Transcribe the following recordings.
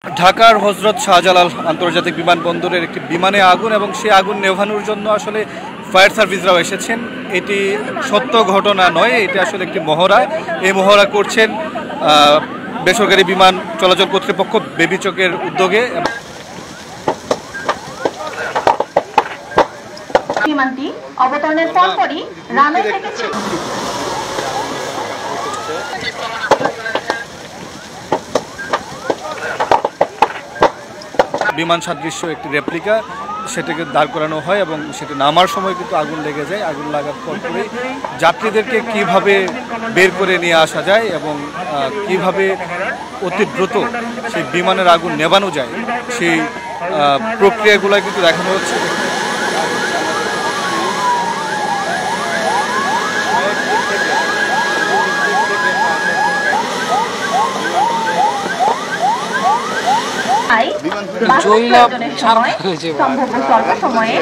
ঢাকার হযরত শাহজালাল আন্তর্জাতিক বিমানবন্দরের একটি বিমানে আগুন এবং সেই আগুন নেভানোর জন্য আসলে ফায়ার সার্ভিসরাও এসেছেন। এটি সত্য ঘটনা নয়, এটি আসলে একটি মহড়া। এই মহড়া করছেন বেসরকারি বিমান চলাচল কর্তৃপক্ষ বেবিচকের উদ্যোগে। বিমানটি অবতরণের পরপরই রানওয়ে থেকে বিমান সাদৃশ্য একটি রেপ্লিকা সেটাকে দাঁড় করানো হয় এবং সেটা নামার সময় কিন্তু আগুন লেগে যায়। আগুন লাগার পরে যাত্রীদেরকে কিভাবে বের করে নিয়ে আসা যায় এবং কিভাবে অতি দ্রুত সেই বিমানের আগুন নেভানো যায় সেই প্রক্রিয়াগুলো কিন্তু দেখানো হচ্ছে। সম্ভাব্য স্বল্প সময়ে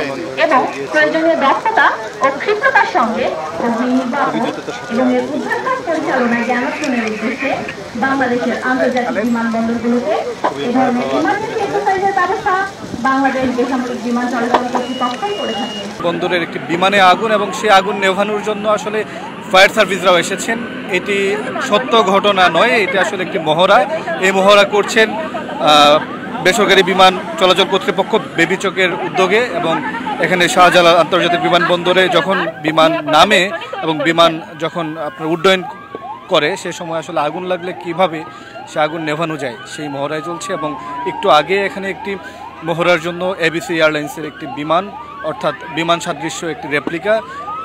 এবং প্রয়োজনীয় দক্ষতা ও ক্ষিপ্রতার সঙ্গে এবং এর উদ্ধারকাজ পরিচালনায় জ্ঞানার্জনের উদ্দেশ্যে বাংলাদেশের আন্তর্জাতিক বিমানবন্দরগুলোতে এ ধরনের ইমার্জেন্সি এক্সারসাইজের ব্যবস্থা বাংলাদেশ বেসামরিক বিমান চলাচল কর্তৃপক্ষই করে থাকে। বন্দরের একটি বিমানে আগুন এবং সেই আগুন নেভানোর জন্য আসলে ফায়ার সার্ভিসরাও এসেছেন। এটি সত্য ঘটনা নয়, এটি আসলে একটি মহড়া। এই মহড়া করছেন বেসরকারি বিমান চলাচল কর্তৃপক্ষ বেবিচকের উদ্যোগে এবং এখানে শাহজালাল আন্তর্জাতিক বিমানবন্দরে যখন বিমান নামে এবং বিমান যখন আপনার উড্ডয়ন করে সে সময় আসলে আগুন লাগলে কিভাবে সে আগুন নেভানো যায় সেই মহড়ায় চলছে। এবং একটু আগে এখানে একটি মহড়ার জন্য এবিসি এয়ারলাইন্সের একটি বিমান অর্থাৎ বিমান সাদৃশ্য একটি রেপ্লিকা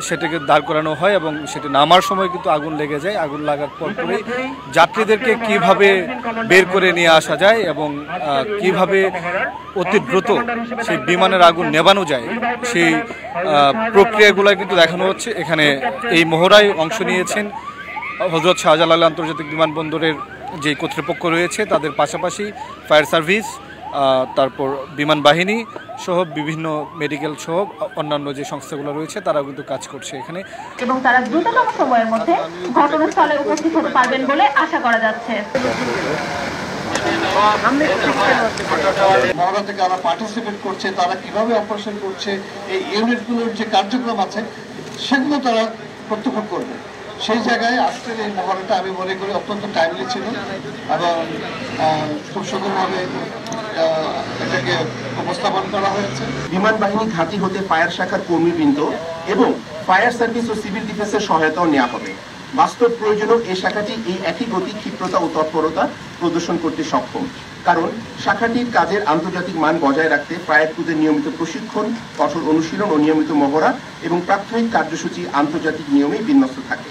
সেটাকে দাঁড় করানো হয় এবং সেটা নামার সময় কিন্তু আগুন লেগে যায়। আগুন লাগার পরে যাত্রীদেরকে কিভাবে বের করে নিয়ে আসা যায় এবং কিভাবে অতি দ্রুত সেই বিমানের আগুন নেভানো যায় সেই প্রক্রিয়াগুলো কিন্তু দেখানো হচ্ছে। এখানে এই মহড়ায় অংশ নিয়েছেন হযরত শাহজালাল আন্তর্জাতিক বিমানবন্দরের যে কর্তৃপক্ষ রয়েছে তাদের পাশাপাশি ফায়ার সার্ভিস, তারপর বিমান বাহিনী সহ বিভিন্ন মেডিকেল সহ অন্যান্য যে সংস্থাগুলো রয়েছে তারাও কিন্তু কাজ করছে এখানে এবং তারা দ্রুততম সময়ের মধ্যে ঘটনাস্থলে উপস্থিত হতে পারবেন বলে আশা করা যাচ্ছে। মহড়া থেকে যারা পার্টিসিপেট করছে তারা কিভাবে অপারেশন করছে এই ইউনিটগুলোর যে কার্যক্রম আছে সেগুলো তারা প্রত্যক্ষ করবে। সেই জায়গায় আজকের এই মহড়াটা আমি মনে করি অত্যন্ত টাইমলি ছিল এবং খুব সুন্দরভাবে এটাকে উপস্থাপন করা হয়েছে। বিমান বাহিনী ঘাঁটি হতে ফায়ার শাখার কর্মীবৃন্দ এবং ফায়ার সার্ভিস ও সিভিল ডিফেন্সের সহায়তাও নেওয়া হবে। বাস্তব প্রয়োজনেও এই শাখাটি এই একই গতি, ক্ষিপ্রতা ও তৎপরতা প্রদর্শন করতে সক্ষম, কারণ শাখাটির কাজের আন্তর্জাতিক মান বজায় রাখতে ফায়ার ক্রুদের নিয়মিত প্রশিক্ষণ, কঠোর অনুশীলন ও নিয়মিত মহড়া এবং প্রাথমিক কার্যসূচি আন্তর্জাতিক নিয়মেই বিন্যস্ত থাকে।